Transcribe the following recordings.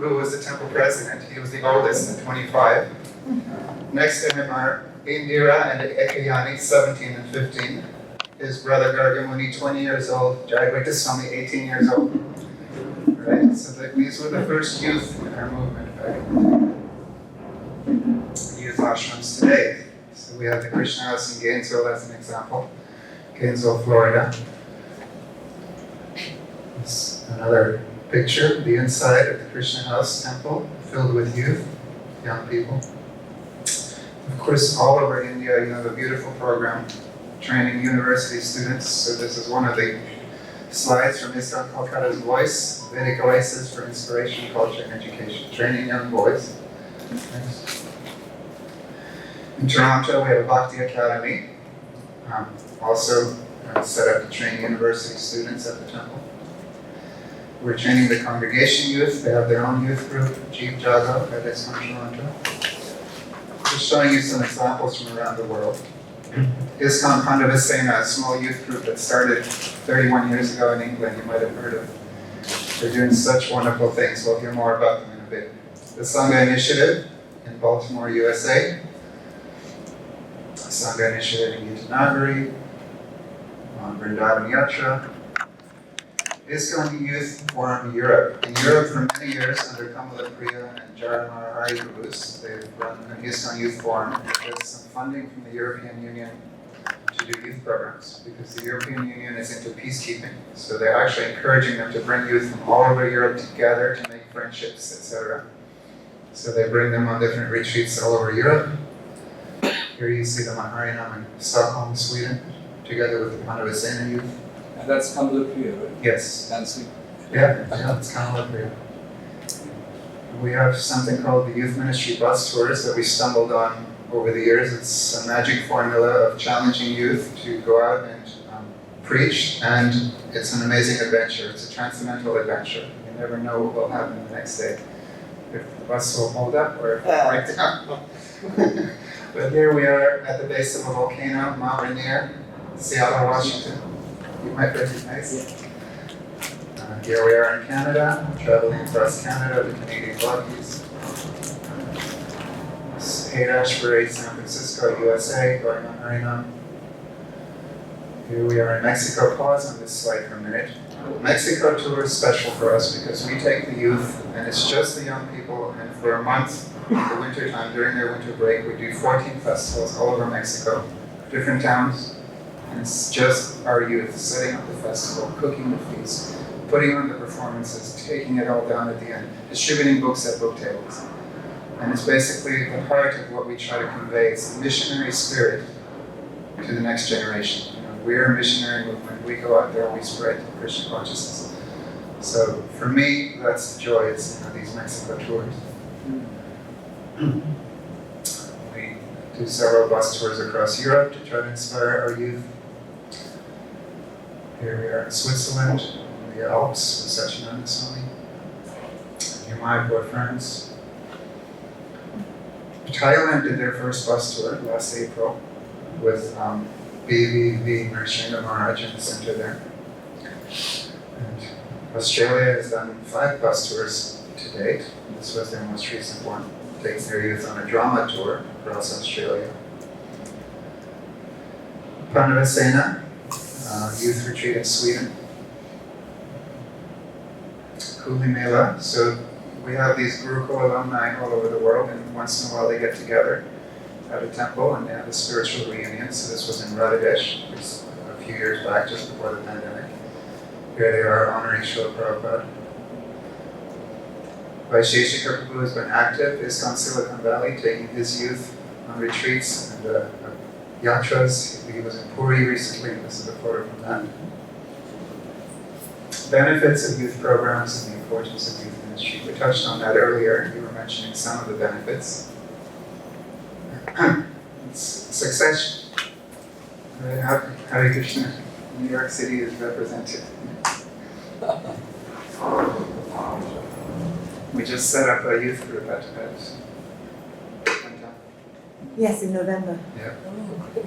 who was the temple president. He was the oldest at 25. Next to him are Indira and Ekayani, 17 and 15. His brother Gargamuni, 20 years old. Jayagwita Swami, 18 years old. Right? So these were the first youth in our movement back in youth ashrams today. So we have the Krishna House in Gainesville as an example. Gainesville, Florida. It's another picture, the inside of the Krishna House temple, filled with youth, young people. Of course, all over India, you have a beautiful program training university students. So this is one of the slides from ISKCON Kolkata's Voice, Vedic Oasis for Inspiration, Culture, and Education, training young boys. Thanks. In Toronto, we have a Bhakti Academy, also set up to train university students at the temple. We're training the congregation youth. They have their own youth group, Jeev Jaga, that is from Toronto. Just showing you some examples from around the world. ISKCON Pandavasena, a small youth group that started 31 years ago in England, you might have heard of. They're doing such wonderful things. We'll hear more about them in a bit. The Sangha Initiative in Baltimore, USA. Sangha Initiative in Utanagari, on Vrindavan Yatra. ISKCON Youth Forum Europe. In Europe for many years under Kamala Priya and Jaramara Hari Prabhus, they've run an ISKCON Youth Forum. It gets some funding from the European Union to do youth programs because the European Union is into peacekeeping. So they're actually encouraging them to bring youth from all over Europe together to make friendships, etc. So they bring them on different retreats all over Europe. Here you see them on Harinam in Stockholm, Sweden, together with the Pandavasena youth. And that's Kamala Priya, right? Yes. Dancing. Yeah, it's Kamala Priya. We have something called the Youth Ministry Bus Tours that we stumbled on over the years. It's a magic formula of challenging youth to go out and preach, and it's an amazing adventure. It's a transcendental adventure. You never know what will happen the next day. If the bus will hold up or if it will break down. But here we are at the base of a volcano, Mount Rainier, Seattle, Washington. You might recognize it. Here we are in Canada, traveling across Canada, the Canadian Rockies. Haight Parade, San Francisco, USA, going on Harinam. Here we are in Mexico. Pause on this slide for a minute. Mexico tour is special for us because we take the youth, and it's just the young people, and for a month in the winter time, during their winter break, we do 14 festivals all over Mexico, different towns. And it's just our youth setting up the festival, cooking the feast, putting on the performances, taking it all down at the end, distributing books at book tables. And it's basically the heart of what we try to convey. It's the missionary spirit to the next generation. We're a missionary movement. We go out there, we spread Christian consciousness. So for me, that's the joy. It's these Mexico tours. We do several bus tours across Europe to try to inspire our youth. Here we are in Switzerland, in the Alps, with Satchidananda Swami. Here my poor friends. Thailand did their first bus tour last April with BVV Nrsimha Maharaj in the center there. And Australia has done 5 bus tours to date. This was their most recent one. Takes their youth on a drama tour across Australia. Pandavasena, youth retreat in Sweden. Kuli Mela. So we have these Gurukul alumni all over the world, and once in a while they get together at a temple and they have a spiritual reunion. So this was in Bangladesh, a few years back, just before the pandemic. Here they are honoring Srila Prabhupada. Vaisheshika Prabhu has been active, ISKCON Silicon Valley, taking his youth on retreats and yatras. He was in Puri recently, and this is a photo from that. Benefits of youth programs and the importance of youth ministry. We touched on that earlier. You were mentioning some of the benefits. It's succession. Hare Krishna. New York City is represented. We just set up a youth group at Yes, in November. Yeah.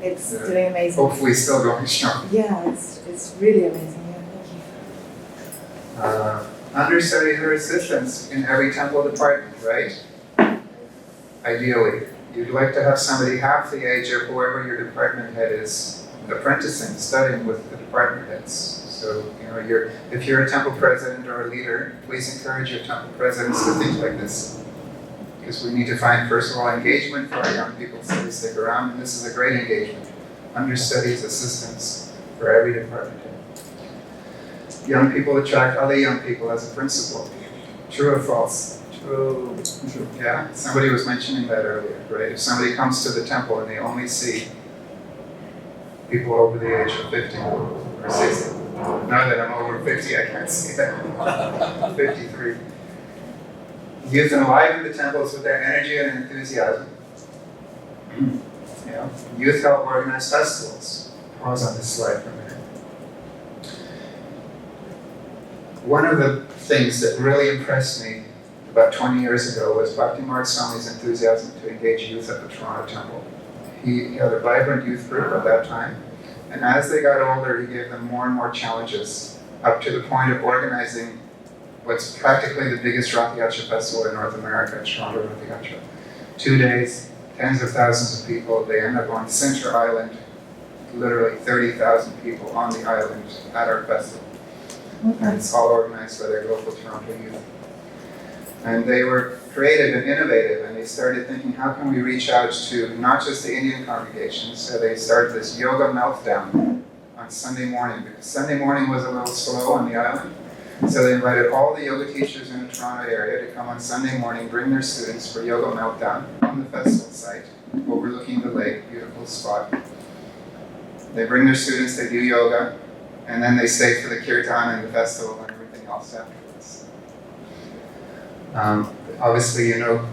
It's doing amazing. Hopefully still going strong. Yeah, it's really amazing. Yeah, thank you. understudies or assistants in every temple department, right? Ideally, you'd like to have somebody half the age of whoever your department head is apprenticing, studying with the department heads. So, if you're a temple president or a leader, please encourage your temple presidents to think like this. Because we need to find, first of all, engagement for our young people so they stick around, and this is a great engagement. Understudies, assistants for every department head. Young people attract other young people as a principle. True or false? True. Yeah, somebody was mentioning that earlier, right? If somebody comes to the temple and they only see people over the age of 50 or 60. Now that I'm over 50, I can't see that. 53. Youth enliven the temples with their energy and enthusiasm. Youth help organize festivals. Pause on this slide for a minute. One of the things that really impressed me about 20 years ago was Bhakti Marg Swami's enthusiasm to engage youth at the Toronto Temple. He had a vibrant youth group at that time, and as they got older, he gave them more and more challenges, up to the point of organizing what's practically the biggest Rath Yatra festival in North America, Toronto Rath Yatra. 2 days, tens of thousands of people. They end up on Center Island, literally 30,000 people on the island at our festival. And it's all organized by their local Toronto youth. And they were creative and innovative, and they started thinking, how can we reach out to not just the Indian congregations? So they started this yoga meltdown on Sunday morning, because Sunday morning was a little slow on the island. So they invited all the yoga teachers in the Toronto area to come on Sunday morning, bring their students for yoga meltdown on the festival site, overlooking the lake, beautiful spot. They bring their students, they do yoga, and then they stay for the kirtan and the festival and everything else afterwards. Obviously,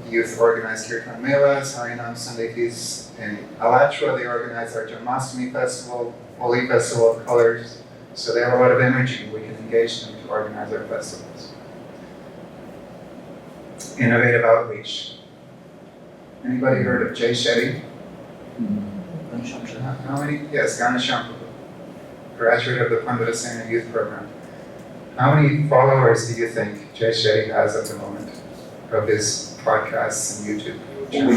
youth organize kirtan melas, Harinam Sunday feasts in Alachua. They organize our Janmashtami festival, Holi festival of colors. So they have a lot of energy. We can engage them to organize our festivals. Innovative outreach. Anybody heard of Jay Shetty? How many? Yes, Ganesham Prabhu, graduate of the Pandavasena Youth Program. How many followers do you think Jay Shetty has at the moment of his podcasts and YouTube channel?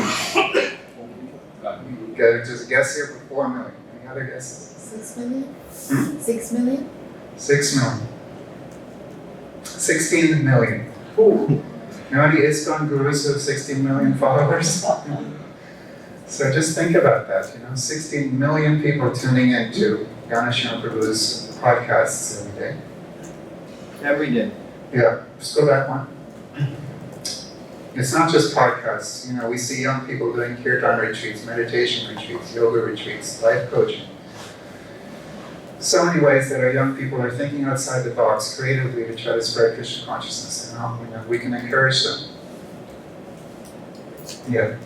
Just a guess here for 4 million. Any other guesses? 6 million? 6 million? 6 million. 16 million. How many ISKCON gurus have 16 million followers? So just think about that, 16 million people tuning into Ganesham Prabhu's podcasts every day. Every day. Yeah, just go back one. It's not just podcasts, we see young people doing kirtan retreats, meditation retreats, yoga retreats, life coaching. So many ways that our young people are thinking outside the box creatively to try to spread Krishna consciousness, we can encourage them. Yeah.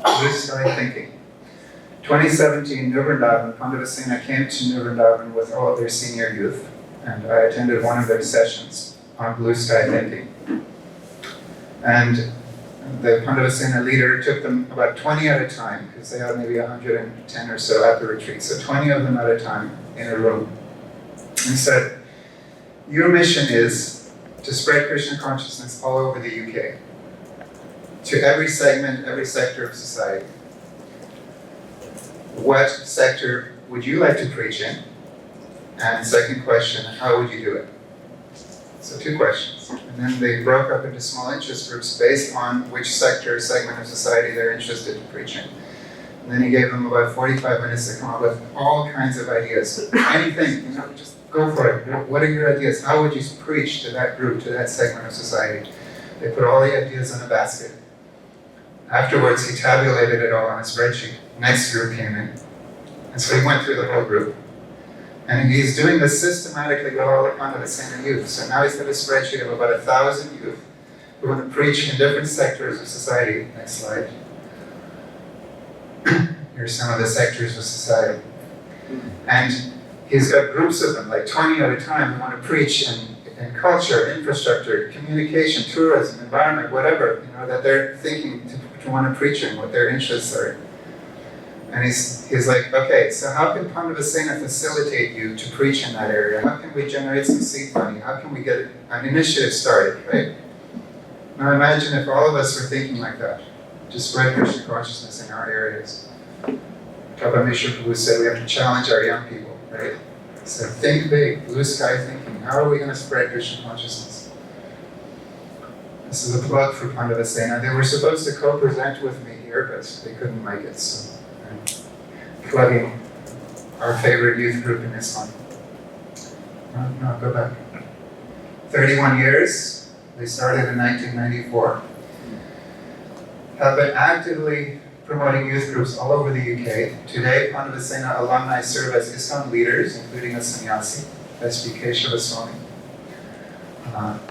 Blue sky thinking. 2017, New Vrindavan, Pandavasena came to New Vrindavan with all of their senior youth, and I attended one of their sessions on blue sky thinking. And the Pandavasena leader took them about 20 at a time, because they had maybe 110 or so at the retreat, so 20 of them at a time in a room, and said, your mission is to spread Krishna consciousness all over the UK, to every segment, every sector of society. What sector would you like to preach in? And second question, how would you do it? So 2 questions. And then they broke up into small interest groups based on which sector, segment of society they're interested in preaching. And then he gave them about 45 minutes to come up with all kinds of ideas. Anything, just go for it. What are your ideas? How would you preach to that group, to that segment of society? They put all the ideas in a basket. Afterwards, he tabulated it all on a spreadsheet. Next group came in. And so he went through the whole group. And he's doing this systematically with all the Pandavasena youth. So now he's got a spreadsheet of about 1,000 youth who want to preach in different sectors of society. Next slide. Here's some of the sectors of society. And he's got groups of them, like 20 at a time, who want to preach in culture, infrastructure, communication, tourism, environment, whatever, that they're thinking to want to preach in, what their interests are. And he's like, okay, so how can Pandavasena facilitate you to preach in that area? How can we generate some seed money? How can we get an initiative started, right? Now imagine if all of us were thinking like that, to spread Krishna consciousness in our areas. Prabhupada Mishra Prabhu said we have to challenge our young people, right? So think big, blue sky thinking. How are we going to spread Krishna consciousness? This is a plug for Pandavasena. They were supposed to co-present with me here, but they couldn't make it, so I'm plugging our favorite youth group in Islam. No, go back. 31 years. They started in 1994. Have been actively promoting youth groups all over the UK. Today, Pandavasena alumni serve as ISKCON leaders, including a sannyasi, S.B. Keshava Swami.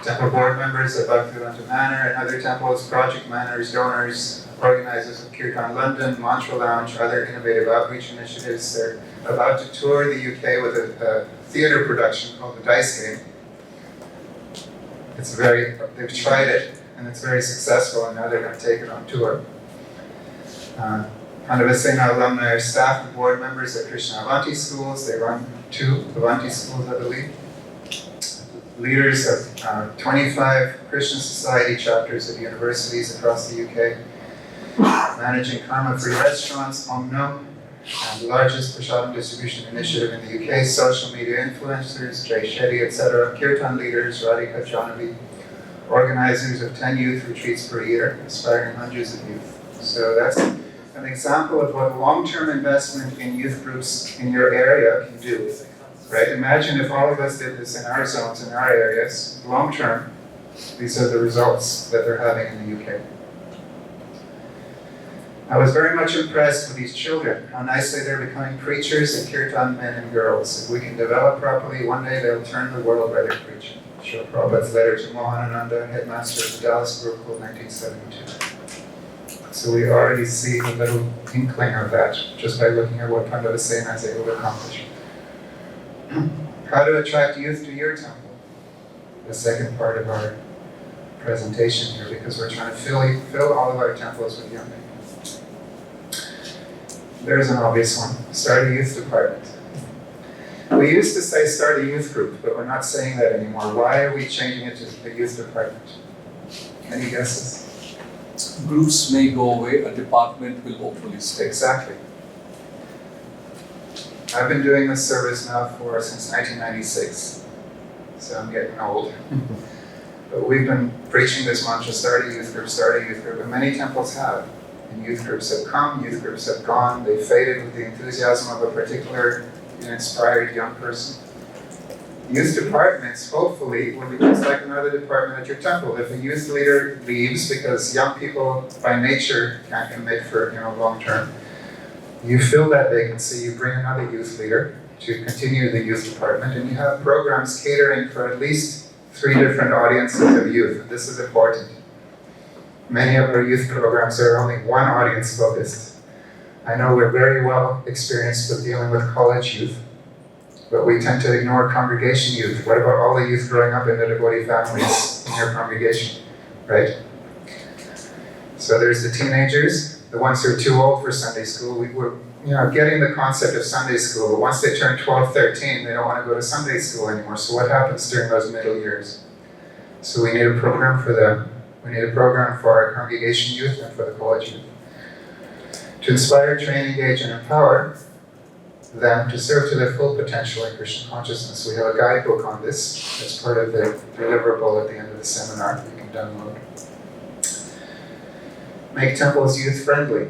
Temple board members at Bhaktivedanta Manor and other temples, project managers, donors, organizers of Kirtan London, Mantra Lounge, other innovative outreach initiatives. They're about to tour the UK with a theater production called The Dice Game. They've tried it and it's very successful, and now they're going to take it on tour. Pandavasena alumni are staff and board members at Krishna Avanti schools. They run 2 Avanti schools, I believe. Leaders of 25 Krishna Society chapters at universities across the UK. Managing karma-free restaurants, Omno, and the largest prasadam distribution initiative in the UK. Social media influencers, Jay Shetty, etc. Kirtan leaders, Radhika Janavi. Organizers of 10 youth retreats per year, inspiring hundreds of youth. So that's an example of what long-term investment in youth groups in your area can do. Right? Imagine if all of us did this in our zones, in our areas. Long-term, these are the results that they're having in the UK. I was very much impressed with these children, how nicely they're becoming preachers and kirtan men and girls. If we can develop properly, one day they'll turn the world by their preaching. Srila Prabhupada's letter to Mohanananda, headmaster of the Dallas Gurukul, 1972. So we already see a little inkling of that just by looking at what Pandavasena is able to accomplish. How to attract youth to your temple? The second part of our presentation here, because we're trying to fill all of our temples with young people. There's an obvious one. Start a youth department. We used to say start a youth group, but we're not saying that anymore. Why are we changing it to a youth department? Any guesses? Groups may go away, a department will hopefully stay. Exactly. I've been doing this service now since 1996, so I'm getting old. But we've been preaching this mantra, start a youth group, and many temples have. And youth groups have come, youth groups have gone, they've faded with the enthusiasm of a particular inspired young person. Youth departments, hopefully, will be just like another department at your temple. If a youth leader leaves because young people by nature can't commit for long term, you fill that vacancy, you bring another youth leader to continue the youth department, and you have programs catering for at least 3 different audiences of youth. And this is important. Many of our youth programs are only one audience focused. I know we're very well experienced with dealing with college youth, but we tend to ignore congregation youth. What about all the youth growing up in the devotee families in your congregation, right? So there's the teenagers, the ones who are too old for Sunday school. We're getting the concept of Sunday school, but once they turn 12, 13, they don't want to go to Sunday school anymore. So what happens during those middle years? So we need a program for them. We need a program for our congregation youth and for the college youth. To inspire, train, engage, and empower them to serve to their full potential in Krishna consciousness. We have a guidebook on this as part of the deliverable at the end of the seminar you can download. Make temples youth-friendly.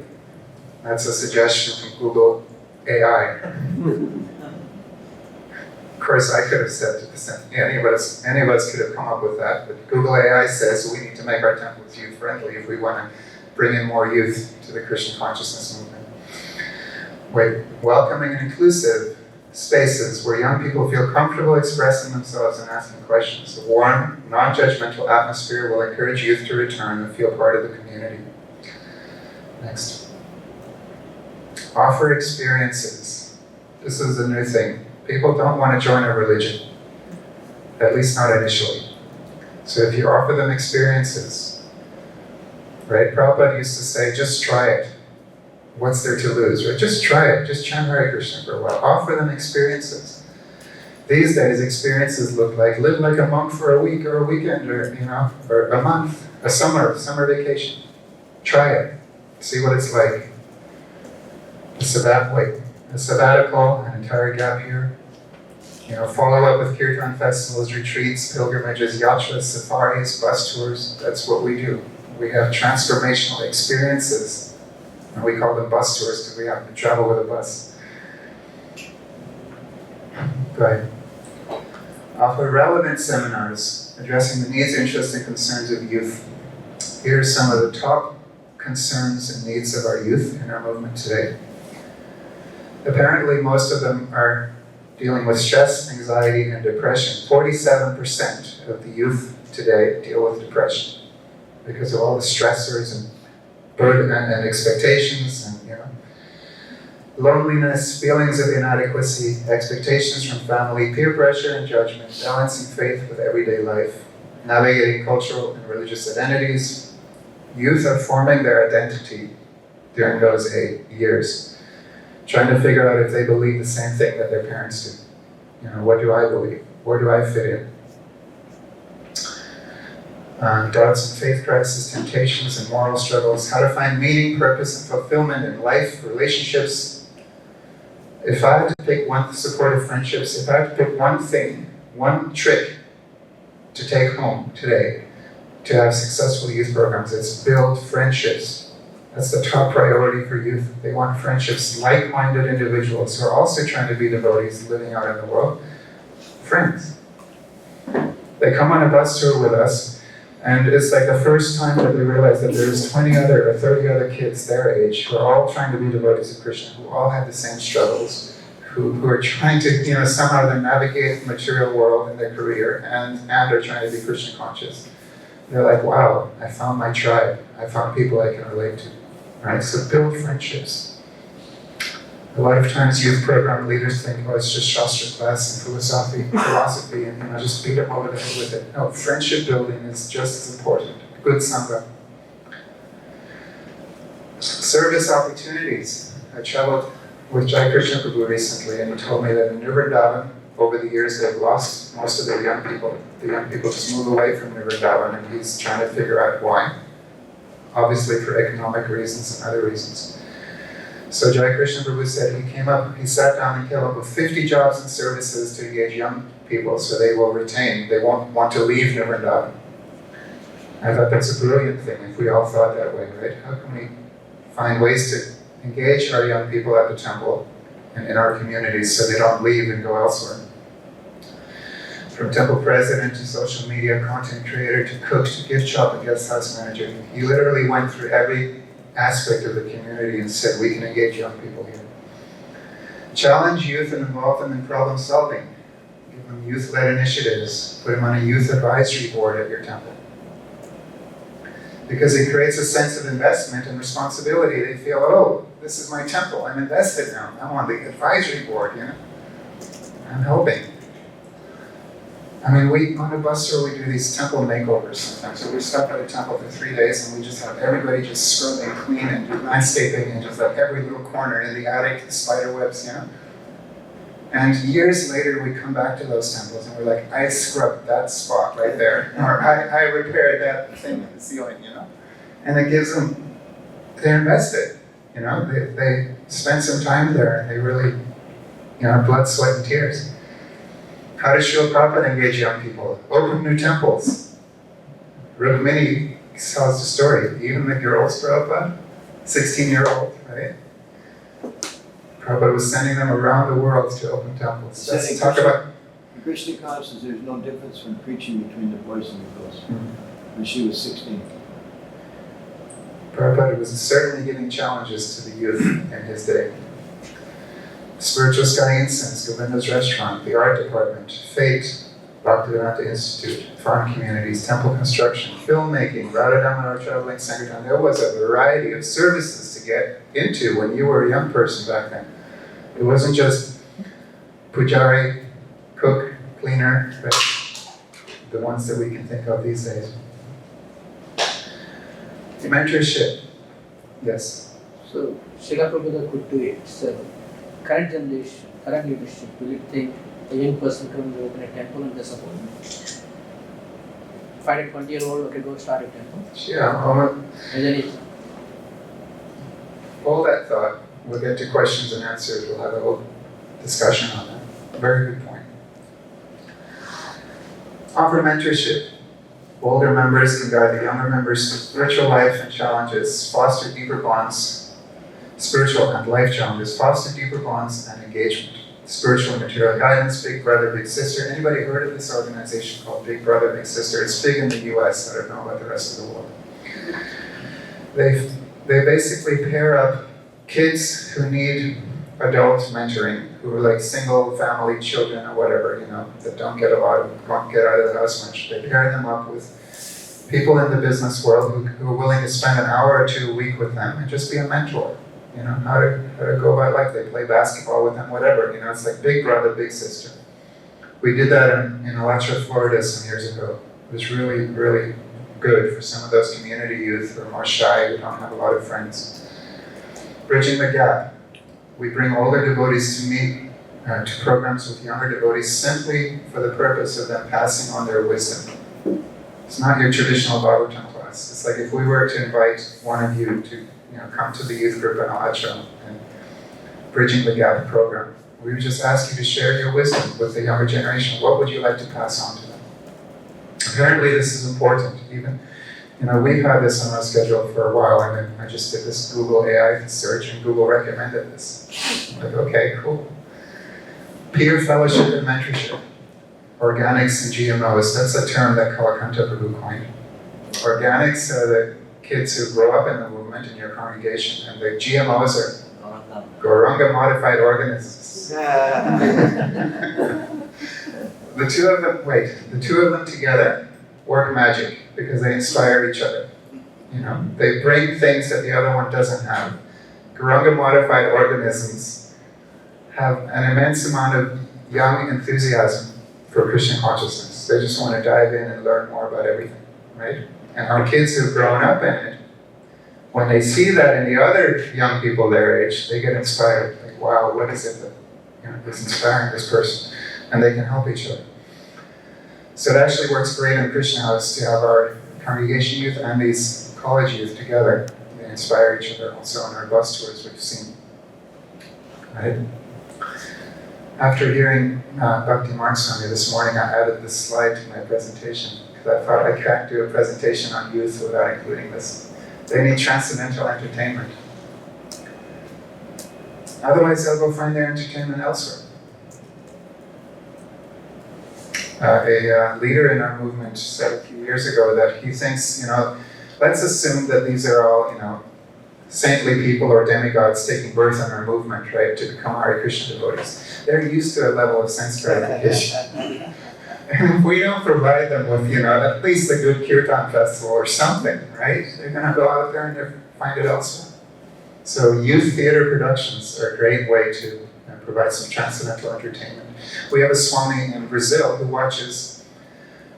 That's a suggestion from Google AI. Of course, I could have said any of us could have come up with that, but Google AI says we need to make our temples youth-friendly if we want to bring in more youth to the Krishna consciousness movement. Welcoming and inclusive spaces where young people feel comfortable expressing themselves and asking questions. A warm, non-judgmental atmosphere will encourage youth to return and feel part of the community. Next. Offer experiences. This is a new thing. People don't want to join a religion, at least not initially. So if you offer them experiences, right? Prabhupada used to say, just try it. What's there to lose, right? Just try it. Just chant Hare Krishna for a while. Offer them experiences. These days, experiences look like live like a monk for a week or a weekend or, or a month, a summer vacation. Try it. See what it's like. A sabbatical, an entire gap year. Follow up with kirtan festivals, retreats, pilgrimages, yatras, safaris, bus tours. That's what we do. We have transformational experiences, and we call them bus tours because we have to travel with a bus. Go ahead. Offer relevant seminars addressing the needs, interests, and concerns of youth. Here are some of the top concerns and needs of our youth in our movement today. Apparently, most of them are dealing with stress, anxiety, and depression. 47% of the youth today deal with depression because of all the stressors and burden and expectations and loneliness, feelings of inadequacy, expectations from family, peer pressure and judgment, balancing faith with everyday life, navigating cultural and religious identities. Youth are forming their identity during those 8 years, trying to figure out if they believe the same thing that their parents do. What do I believe? Where do I fit in? Doubts and faith crisis, temptations and moral struggles, how to find meaning, purpose, and fulfillment in life, relationships. If I had to pick one supportive friendships, if I had to pick one thing, one trick to take home today to have successful youth programs, it's build friendships. That's the top priority for youth. They want friendships, like-minded individuals who are also trying to be devotees living out in the world. Friends. They come on a bus tour with us, and it's like the first time that they realize that there's 20 other or 30 other kids their age who are all trying to be devotees of Krishna, who all have the same struggles, who are trying to, somehow they navigate the material world in their career and are trying to be Krishna conscious. They're like, wow, I found my tribe. I found people I can relate to. Right? So build friendships. A lot of times youth program leaders think, oh, it's just Shastra class and philosophy, and just beat them over the head with it. No, friendship building is just as important. Good Sangha. Service opportunities. I traveled with Jai Krishna Prabhu recently, and he told me that in Vrindavan, over the years, they've lost most of their young people. The young people just move away from Vrindavan, and he's trying to figure out why. Obviously for economic reasons and other reasons. So Jai Krishna Prabhu said he sat down and came up with 50 jobs and services to engage young people so they will retain, they won't want to leave Vrindavan. I thought that's a brilliant thing if we all thought that way, right? How can we find ways to engage our young people at the temple and in our communities so they don't leave and go elsewhere? From temple president to social media content creator to cook to gift shop and guest house manager, he literally went through every aspect of the community and said, we can engage young people here. Challenge youth and involve them in problem solving. Give them youth-led initiatives. Put them on a youth advisory board at your temple. Because it creates a sense of investment and responsibility. They feel, oh, this is my temple. I'm invested now. I'm on the advisory board, I'm helping. We, on a bus tour, we do these temple makeovers sometimes. So we stop at a temple for 3 days and we just have everybody just scrub and clean and do landscaping and just like every little corner in the attic, the spider webs, And years later, we come back to those temples and we're like, I scrubbed that spot right there. Or I repaired that thing in the ceiling, And it gives them, they're invested, They spend some time there and they really, blood, sweat, and tears. How does Srila Prabhupada engage young people? Open new temples. Rukmini tells the story. Even the girls, Prabhupada, 16-year-old, right? Prabhupada was sending them around the world to open temples. Let's talk about... In Krishna consciousness, there's no difference from preaching between the boys and the girls. When she was 16. Prabhupada was certainly giving challenges to the youth in his day. Spiritual Sky Incense, Govinda's Restaurant, the Art Department, Fate, Bhaktivedanta Institute, farm communities, temple construction, filmmaking, Radha Damodar Traveling Sankirtan. There was a variety of services to get into when you were a young person back then. It wasn't just pujari, cook, cleaner, but the ones that we can think of these days. Mentorship, yes. So Srila Prabhupada could do it. So current generation, current leadership, will you think a young person can open a temple and support him? Find a 20-year-old can go start a temple. Yeah, And then he, hold that thought. We'll get to questions and answers. We'll have a whole discussion on that. Very good point. Offer mentorship. Older members can guide the younger members through spiritual life and challenges, foster deeper bonds, spiritual and life challenges, foster deeper bonds and engagement. Spiritual and material guidance, Big Brother, Big Sister. Anybody heard of this organization called Big Brother, Big Sister? It's big in the US. I don't know about the rest of the world. They basically pair up kids who need adult mentoring, who are like single family children or whatever, that don't get out of the house much. They pair them up with people in the business world who are willing to spend an hour or two a week with them and just be a mentor. How to go about life. They play basketball with them, whatever. It's like Big Brother, Big Sister. We did that in Alachua, Florida some years ago. It was really, really good for some of those community youth who are more shy, who don't have a lot of friends. Bridging the gap. We bring older devotees to meet to programs with younger devotees simply for the purpose of them passing on their wisdom. It's not your traditional Bhagavatam class. It's like if we were to invite one of you to come to the youth group in Alachua and Bridging the Gap program. We would just ask you to share your wisdom with the younger generation. What would you like to pass on to them? Apparently this is important. Even, we've had this on our schedule for a while, and then I just did this Google AI search and Google recommended this. I'm like, okay, cool. Peer fellowship and mentorship. Organics and GMOs, that's a term that Kalakanta Prabhu coined. Organics are the kids who grow up in the movement in your congregation, and the GMOs are Goranga modified organisms. The two of them together work magic because they inspire each other. They bring things that the other one doesn't have. Goranga modified organisms have an immense amount of young enthusiasm for Krishna consciousness. They just want to dive in and learn more about everything, right? And our kids who've grown up in it, when they see that in the other young people their age, they get inspired. Like, wow, what is it that is inspiring this person? And they can help each other. So it actually works great in Krishna House to have our congregation youth and these college youth together. They inspire each other also on our bus tours we've seen. Right? After hearing Bhakti Markswami this morning, I added this slide to my presentation because I thought I can't do a presentation on youth without including this. They need transcendental entertainment. Otherwise, they'll go find their entertainment elsewhere. A leader in our movement said a few years ago that he thinks, let's assume that these are all, saintly people or demigods taking birth in our movement, right, to become Hare Krishna devotees. They're used to a level of sense gratification. And if we don't provide them with, at least a good kirtan festival or something, right, they're going to go out there and find it elsewhere. So youth theater productions are a great way to provide some transcendental entertainment. We have a Swami in Brazil who watches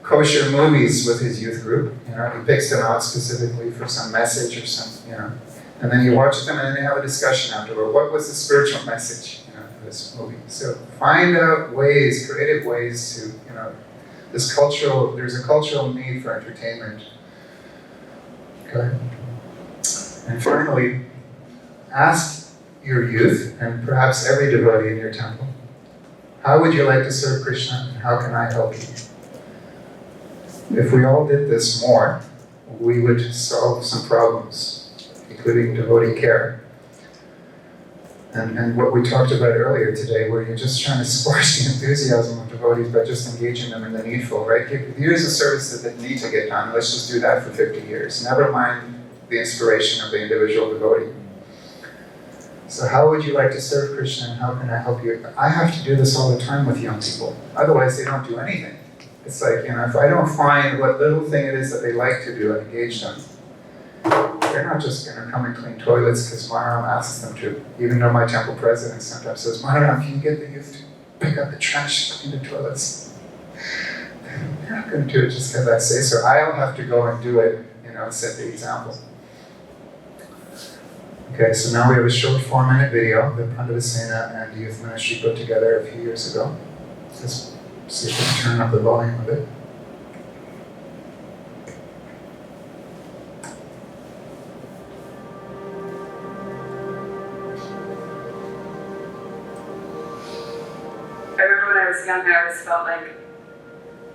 kosher movies with his youth group. He picks them out specifically for some message or some, and then you watch them and then they have a discussion afterward. What was the spiritual message, of this movie? So find out ways, creative ways to, there's a cultural need for entertainment. Okay. And finally, ask your youth and perhaps every devotee in your temple, how would you like to serve Krishna and how can I help you? If we all did this more, we would solve some problems, including devotee care. And what we talked about earlier today, where you're just trying to squash the enthusiasm of devotees by just engaging them in the needful, right? Here's a service that need to get done, let's just do that for 50 years. Never mind the inspiration of the individual devotee. So how would you like to serve Krishna and how can I help you? I have to do this all the time with young people. Otherwise they don't do anything. It's like, if I don't find what little thing it is that they like to do and engage them, they're not just going to come and clean toilets because Manorama asks them to. Even though my temple president sometimes says, Manorama, can you get the youth to pick up the trash and clean the toilets? They're not going to do it just because I say so. I'll have to go and do it, set the example. Okay, so now we have a short 4-minute video that Pandavasena and the Youth Ministry put together a few years ago. Let's see if we can turn up the volume a bit. I remember when I was young, I always felt like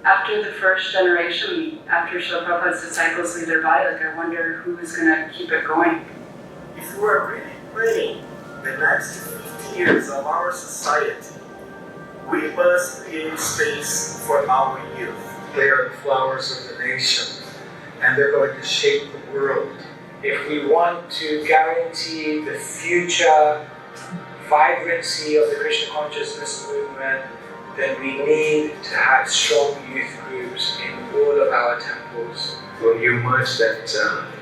after the first generation, after Srila Prabhupada's disciples leave their body, like I wonder who is going to keep it going. If we are really ready the next 50 years of our society, we must create space for our youth. They are the flowers of the nation, and they're going to shape the world. If we want to guarantee the future vibrancy of the Krishna consciousness movement, then we need to have strong youth groups in all of our temples. When you merge that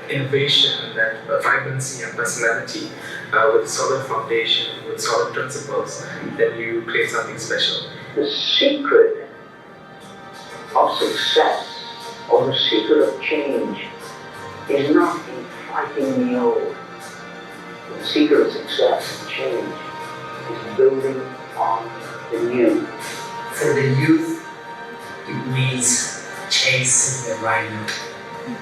innovation, that vibrancy and personality with a solid foundation, with solid principles, then you create something special. The secret of success or the secret of change is not in fighting the old. The secret of success and change is building on the new. For the youth, it means chasing the rhino.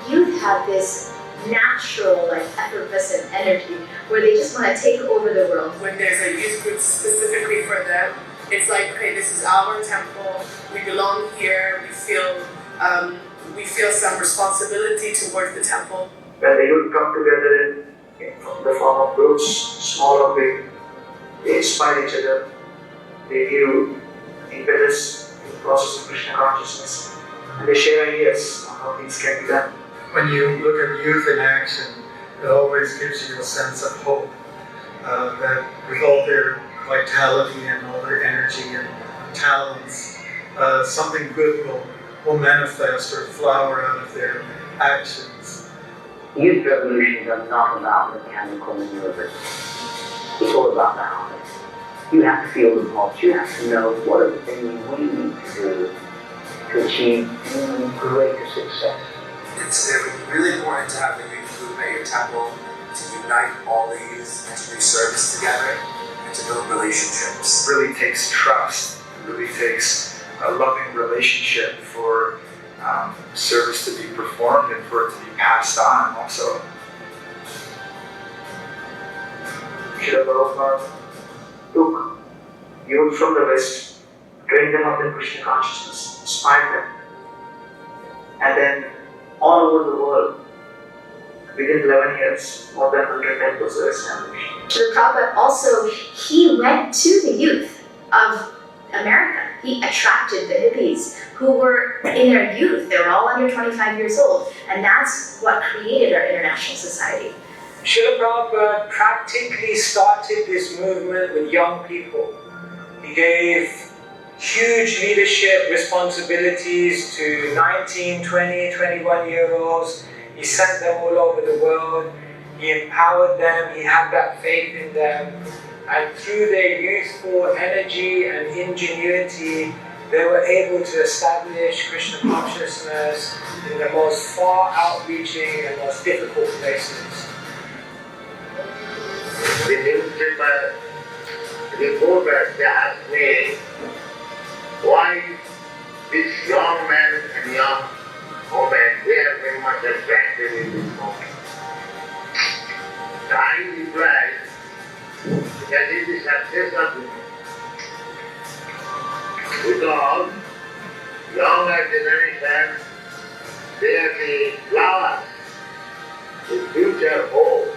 Youth have this natural, like effervescent energy where they just want to take over the world. When there's a youth group specifically for them, it's like, okay, this is our temple, we belong here, we feel some responsibility towards the temple. When the youth come together in the form of groups, small or big, they inspire each other, they give impetus in the process of Krishna consciousness, and they share ideas on how things can be done. When you look at youth in action, it always gives you a sense of hope that with all their vitality and all their energy and talents, something good will manifest or flower out of their actions. Youth revolutions are not about mechanical maneuvers. It's all about the heart. You have to feel the pulse. You have to know what are the things we need to do to achieve even greater success. It's really important to have a youth group at your temple to unite all the youth and to do service together and to build relationships. It really takes trust. It really takes a loving relationship for service to be performed and for it to be passed on also. Srila Prabhupada took youth from the West, trained them up in Krishna consciousness, inspired them, and then all over the world, within 11 years, more than 100 temples were established. Srila Prabhupada also, he went to the youth of America. He attracted the hippies who were in their youth. They were all under 25 years old. And that's what created our international society. Srila Prabhupada practically started this movement with young people. He gave huge leadership responsibilities to 19, 20, 21-year-olds. He sent them all over the world. He empowered them. He had that faith in them. And through their youthful energy and ingenuity, they were able to establish Krishna consciousness in the most far outreaching and most difficult places. The newspaper reporters, they asked me why this young man and young woman, they are very much attracted in this moment. I replied that it is success of the because younger generation, they are the flowers, the future hope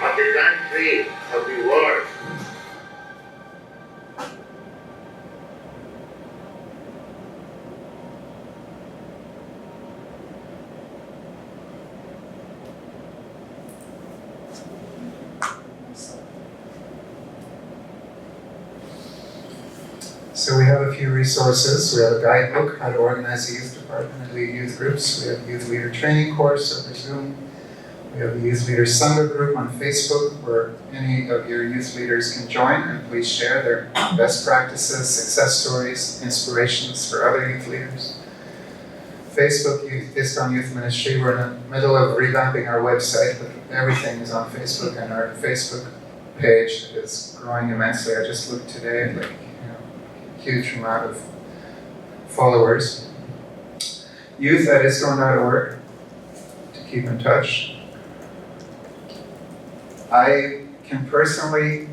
of the country, of the world. So we have a few resources. We have a guidebook, how to organize a youth department and lead youth groups. We have a youth leader training course over Zoom. We have a youth leader Sangha group on Facebook where any of your youth leaders can join and please share their best practices, success stories, inspirations for other youth leaders. Facebook, ISKCON Youth Ministry, we're in the middle of revamping our website, but everything is on Facebook, and our Facebook page is growing immensely. I just looked today, like, huge amount of followers. Youth that is going out of work, to keep in touch. I can personally,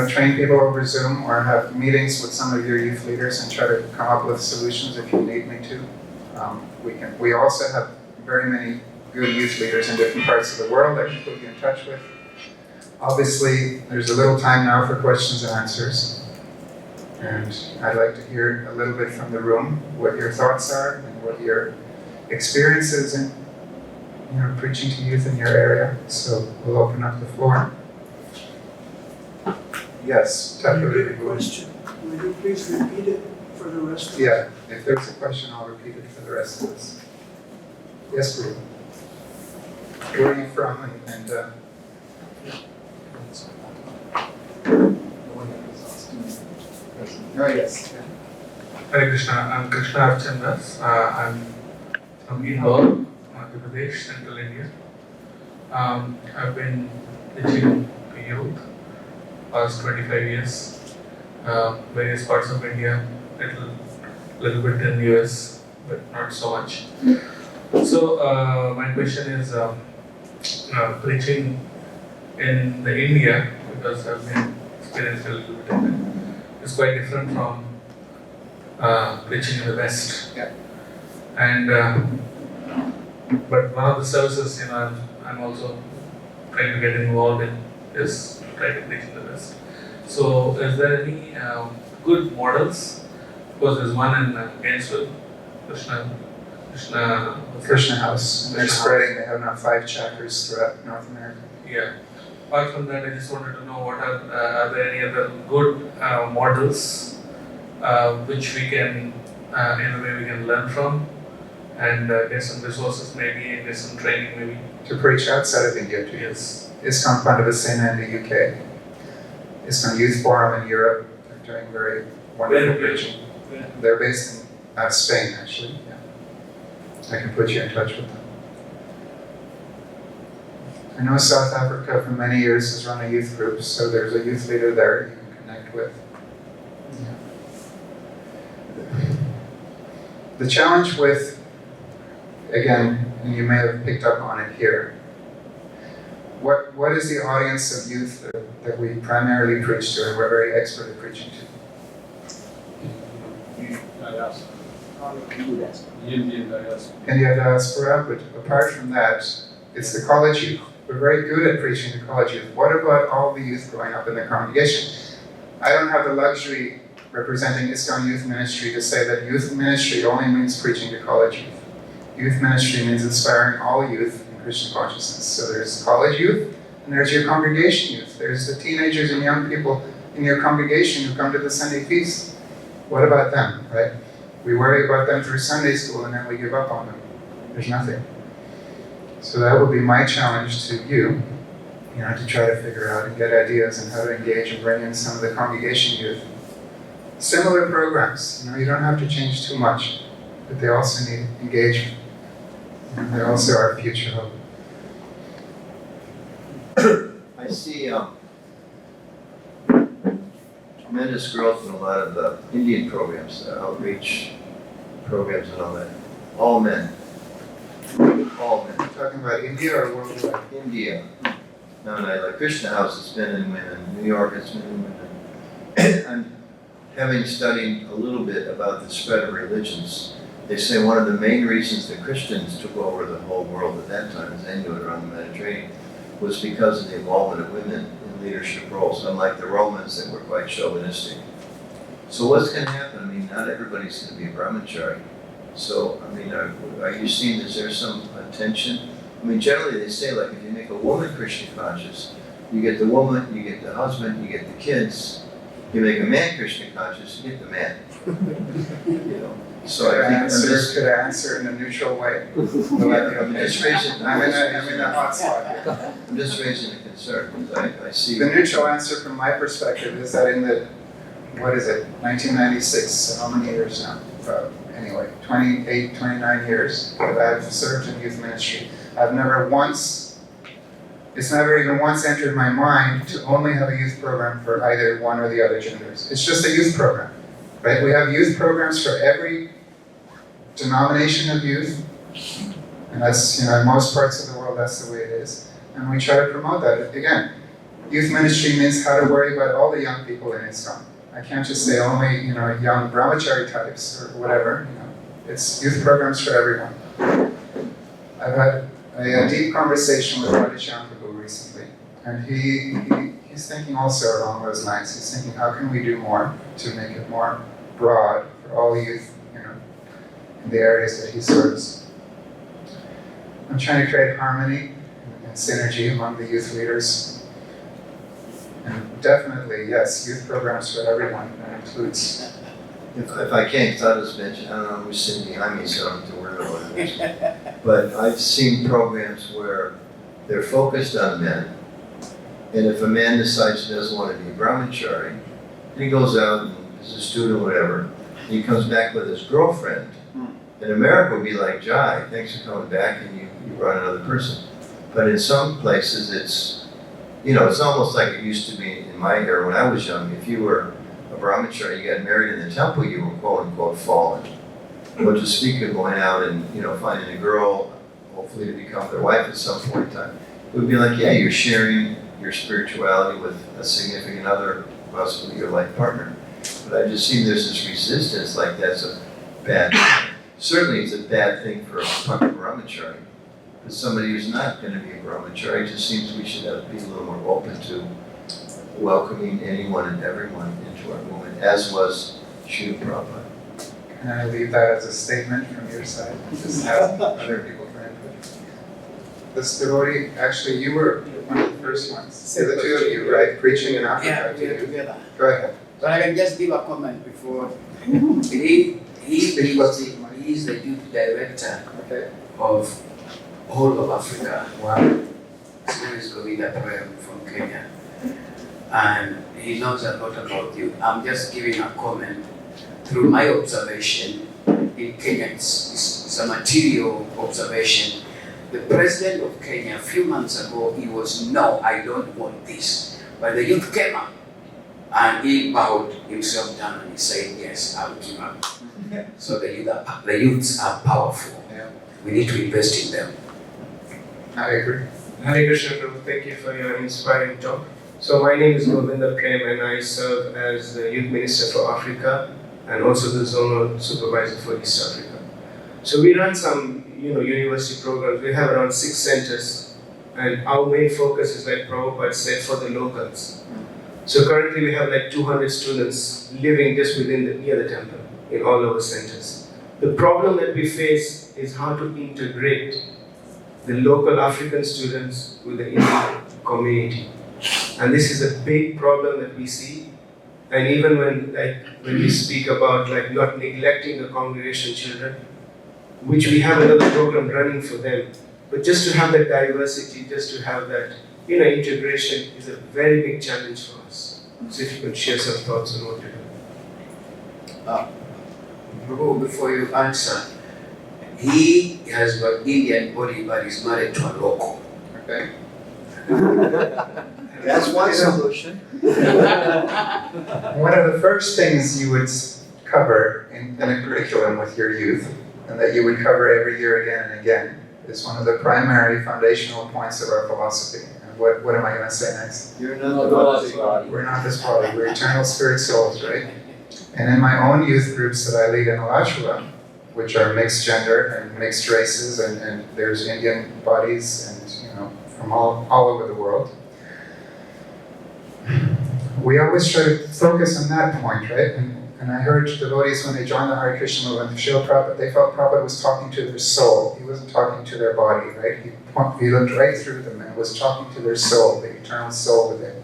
train people over Zoom or have meetings with some of your youth leaders and try to come up with solutions if you need me to. We also have very many good youth leaders in different parts of the world that I can put you in touch with. Obviously, there's a little time now for questions and answers. And I'd like to hear a little bit from the room, what your thoughts are and what your experience is in preaching to youth in your area. So we'll open up the floor. Yes, Can you get a question? Will you please repeat it for the rest of us? Yeah, if there's a question, I'll repeat it for the rest of us. Yes, Guru. Where are you from? Oh, yes. Hare Krishna, I'm Krishna Archandas. I'm from Indore, Madhya Pradesh, Central India. I've been teaching to youth past 25 years, various parts of India, little bit in US, but not so much. So my question is preaching in the India, because I've been experienced a little bit in it, is quite different from preaching in the West. Yeah. And but one of the services, I'm also trying to get involved in is try to preach in the West. So is there any good models? Because there's one in Gainesville, Krishna House. They're spreading. They have now 5 chapters throughout North America. Yeah. Apart from that, I just wanted to know what are there any other good models which we can, in a way, we can learn from and get some resources, maybe get some training, maybe. To preach outside of India too. Yes. ISKCON Pandavasena in the UK. ISKCON Youth Forum in Europe. They're doing very wonderful preaching. Yeah. They're based in Spain, actually. Yeah. I can put you in touch with them. I know South Africa for many years has run a youth group, so there's a youth leader there you can connect with. Yeah. The challenge with, again, and you may have picked up on it here, what is the audience of youth that we primarily preach to and we're very expert at preaching to? India diaspora, but apart from that, it's the college youth. We're very good at preaching to college youth. What about all the youth growing up in the congregation? I don't have the luxury representing ISKCON Youth Ministry to say that youth ministry only means preaching to college youth. Youth ministry means inspiring all youth in Christian consciousness. So there's college youth, and there's your congregation youth. There's the teenagers and young people in your congregation who come to the Sunday feast. What about them, right? We worry about them through Sunday school and then we give up on them. There's nothing. So that would be my challenge to you, to try to figure out and get ideas on how to engage and bring in some of the congregation youth. Similar programs, you don't have to change too much, but they also need engagement. And they're also our future hope. I see tremendous growth in a lot of the Indian programs, outreach programs and all that. All men. All men. Talking about India or worldwide? India. No, like Krishna House, it's men and women. New York, it's men and women. And having studied a little bit about the spread of religions, they say one of the main reasons that Christians took over the whole world at that time, as they knew it around the Mediterranean, was because of the involvement of women in leadership roles, unlike the Romans that were quite chauvinistic. So what's going to happen? Not everybody's going to be a brahmachari. So, are you seeing, is there some tension? Generally they say, like, if you make a woman Krishna conscious, you get the woman, you get the husband, you get the kids. You make a man Krishna conscious, you get the man. So I think could I answer in a neutral way? I'm just raising. I'm in a hot spot here. I'm just raising a concern because I see. The neutral answer from my perspective is that in the, 1996, so how many years now? Anyway, 28, 29 years that I've served in youth ministry. I've never once it's never even once entered my mind to only have a youth program for either one or the other genders. It's just a youth program, right? We have youth programs for every denomination of youth, and that's, in most parts of the world, that's the way it is. And we try to promote that. Again, youth ministry means how to worry about all the young people in Islam. I can't just say only, young brahmachari types or whatever, It's youth programs for everyone. I've had a deep conversation with Rajesh Prabhu recently, and he's thinking also along those lines. He's thinking, how can we do more to make it more broad for all youth, in the areas that he serves. I'm trying to create harmony and synergy among the youth leaders. And definitely, yes, youth programs for everyone. That includes. If I can, because I just mentioned, I don't know who's sitting behind me, so I don't have to worry about it. But I've seen programs where they're focused on men, and if a man decides he doesn't want to be a brahmachari, and he goes out and is a student or whatever, and he comes back with his girlfriend, in America would be like, Jai, thanks for coming back, and you brought another person. But in some places it's, it's almost like it used to be in my era when I was young. If you were a brahmachari, you got married in the temple, you were quote unquote fallen. But to speak of going out and finding a girl, hopefully to become their wife at some point in time, it would be like, yeah, you're sharing your spirituality with a significant other, possibly your life partner. But I just see there's this resistance, like that's a bad thing. Certainly it's a bad thing for a brahmachari. But somebody who's not going to be a brahmachari, it just seems we should be a little more open to welcoming anyone and everyone into our movement, as was Srila Prabhupada. Can I leave that as a statement from your side? Just ask other people for input. This devotee, actually, you were one of the first ones. The two of you, right? Preaching in Africa. Yeah, we are together. Go ahead. But I can just give a comment before. He is the youth director of whole of Africa. Wow. His name is Govinda Prem from Kenya. And he knows a lot about youth. I'm just giving a comment. Through my observation in Kenya, it's a material observation. The president of Kenya, a few months ago, he was, no, I don't want this. But the youth came up and he bowed himself down and he said, yes, I'll give up. So the youths are powerful. Yeah. We need to invest in them. I agree. Hare Krishna Prabhu, thank you for your inspiring talk. So my name is Govinda Prem and I serve as the Youth Minister for Africa and also the Zonal Supervisor for East Africa. So we run some university programs. We have around 6 centers and our main focus is, like Prabhupada said, for the locals. So currently we have like 200 students living just near the temple in all our centers. The problem that we face is how to integrate the local African students with the Indian community. And this is a big problem that we see. And even when we speak about not neglecting the congregation children, which we have another program running for them, but just to have that diversity, just to have that integration is a very big challenge for us. So if you could share some thoughts on what to do. Prabhu, before you answer, he has got Indian body but is married to a local. Okay. That's one solution. One of the first things you would cover in a curriculum with your youth, and that you would cover every year again and again, is one of the primary foundational points of our philosophy. And what am I going to say next? You're not the body. We're not this body. We're eternal spirit souls, right? And in my own youth groups that I lead in Alachua, which are mixed gender and mixed races, and there's Indian bodies and from all over the world, we always try to focus on that point, right? And I heard devotees when they joined the Hare Krishna movement, Srila Prabhupada, they felt Prabhupada was talking to their soul. He wasn't talking to their body, right? He looked right through them and was talking to their soul, the eternal soul within.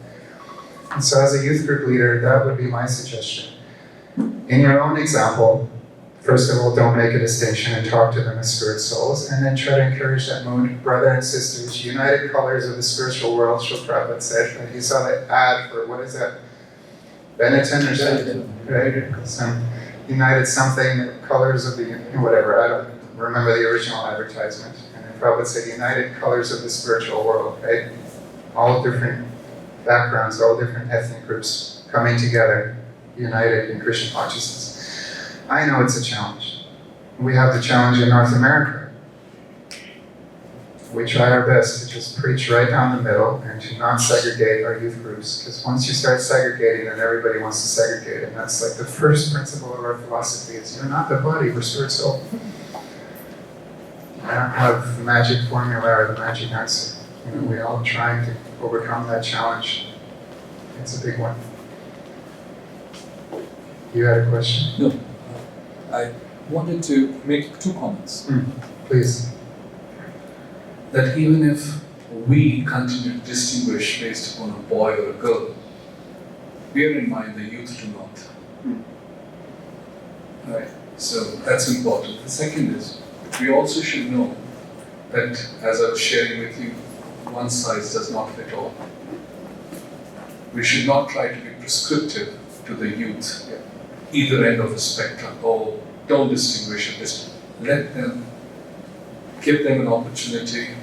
And so as a youth group leader, that would be my suggestion. In your own example, first of all, don't make a distinction and talk to them as spirit souls, and then try to encourage that mood, brother and sisters, united colors of the spiritual world, Srila Prabhupada said. And he saw that ad for, what is that? Benetton or something, right? Some united something, colors of the, whatever, I don't remember the original advertisement. And then Prabhupada said, united colors of the spiritual world, right? all different backgrounds, all different ethnic groups coming together, united in Krishna consciousness. I know it's a challenge. We have the challenge in North America. We try our best to just preach right down the middle and to not segregate our youth groups, because once you start segregating, then everybody wants to segregate, and that's like the first principle of our philosophy is you're not the body, we're spirit soul. I don't have the magic formula or the magic answer. You know, we're all trying to overcome that challenge. It's a big one. You had a question? No. I wanted to make 2 comments. Please. That even if we continue to distinguish based upon a boy or a girl, bear in mind the youth do not. Right? So that's important. The second is, we also should know that, as I was sharing with you, one size does not fit all. We should not try to be prescriptive to the youth, either end of the spectrum, or don't distinguish it. Let them, give them an opportunity.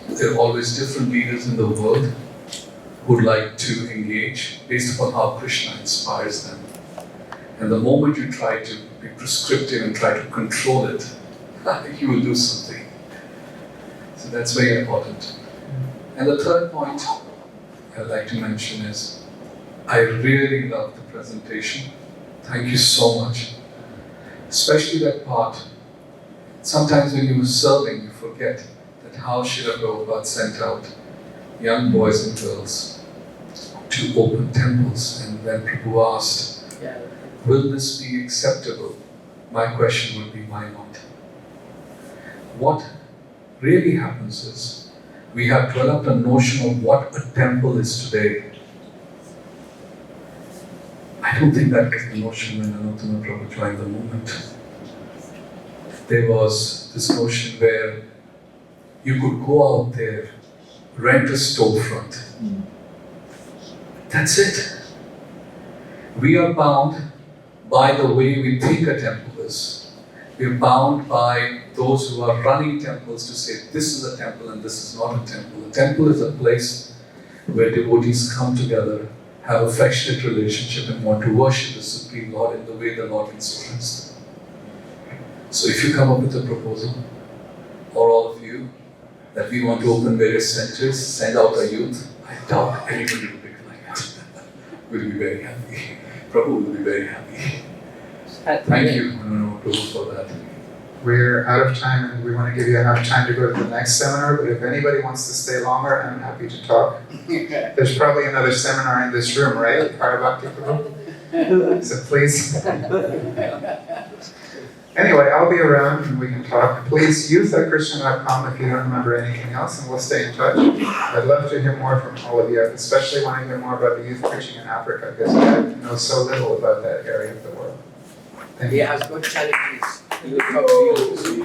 There are always different leaders in the world who would like to engage based upon how Krishna inspires them. And the moment you try to be prescriptive and try to control it, you will do something. So that's very important. And the third point I'd like to mention is, I really love the presentation. Thank you so much. Especially that part. Sometimes when you were serving, you forget that how Srila Prabhupada sent out young boys and girls to open temples. And when Prabhu asked, will this be acceptable? My question would be, why not? What really happens is, we have developed a notion of what a temple is today. I don't think that was the notion when Anantana Prabhu joined the movement. There was this notion where you could go out there, rent a storefront. That's it. We are bound by the way we think a temple is. We are bound by those who are running temples to say this is a temple and this is not a temple. A temple is a place where devotees come together, have affectionate relationship and want to worship the Supreme Lord in the way the Lord instructs them. So if you come up with a proposal, or all of you, that we want to open various centers, send out our youth, I doubt anybody will become like that. We'll be very happy. Prabhu will be very happy. Thank you, Prabhu, for that. We're out of time and we want to give you enough time to go to the next seminar, but if anybody wants to stay longer, I'm happy to talk. There's probably another seminar in this room, right? Parabhakti Prabhu? So please. Anyway, I'll be around and we can talk. Please, youth@krishna.com if you don't remember anything else, and we'll stay in touch. I'd love to hear more from all of you, especially when I hear more about the youth preaching in Africa, because I know so little about that area of the world. Thank you. He has good challenges. He will come to you.